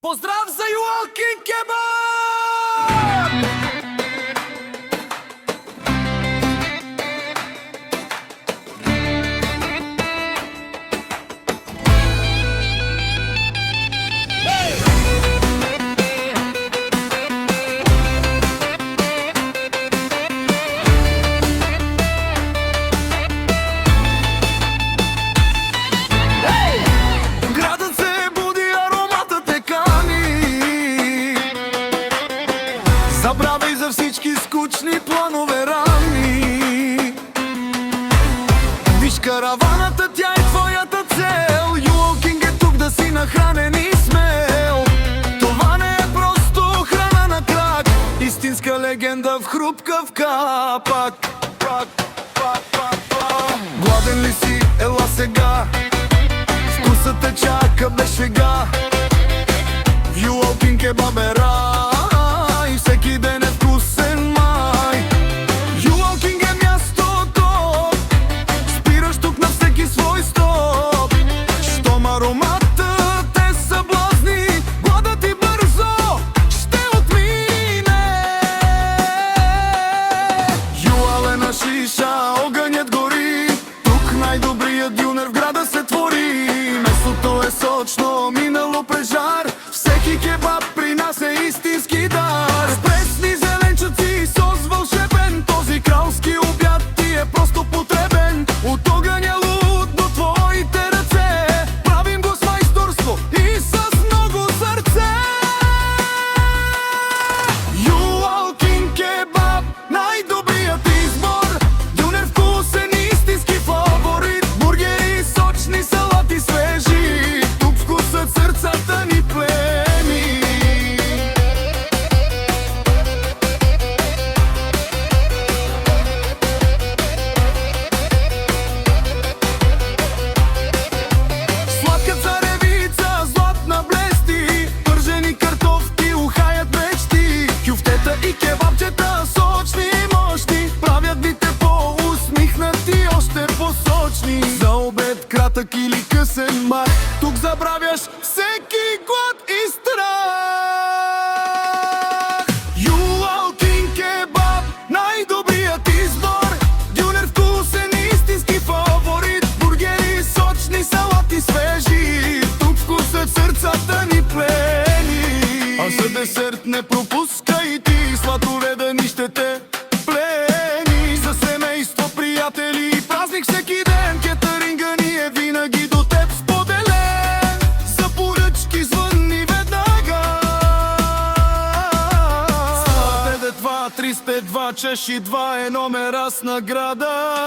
Поздрав за Йоакин Кебаб! Забравяй за всички скучни планове рани. Виж караваната, тя е твоята цел. Юлкинг е тук да си нахранен и смел. Това не е просто храна на крак, истинска легенда в хрупкав капак. Гладен ли си? Ела сега. Вкусът те чака без шега. Юлкинг Кебаб е рай, всеки ден е вкусен май. Юлкинг е мястото, спираш тук на всеки свой стоп. Щом ароматът те съблазни, гладът ти бързо ще отмине. Юалена шиша, огънят гори, тук най-добрият дюнер в града се твори. Месото е сочно, минало през жар, всеки кебаб при нас е истински дар. С пресни зеленчуци, сос вълшебен, този кралски обяд ти е просто потребен. От огъня луд до твоите ръце, правим го с майсторство и с много сърце. Юлкинг Кебаб, най-добрият избор, дюнер вкусен, истински фаворит. Бургери, сочни, салати свежи, тук вкусът сърцата ни плени. Сладка царевица, златна блести, пържени картофки ухаят мечти. Кюфтета и кебабчета, сочни и мощни, правят ви те по-усмихнати, още по-сочни. За обед, кратък или късен мак, тук забравяш всеки глад и страх. Юлкинг Кебаб, най-добрият избор, дюнер вкусен, истински фаворит. Бургери, сочни, салати свежи, тук вкусът сърцата ни плени. А за десерт не пропускай ти, сладоледа ни ще те плени. За семейство, приятели и празник всеки ден, кетъринга ни е винаги до теб споделен. За поръчки звънни веднага. 2, 3, 2, чеши 2 е номера с награда.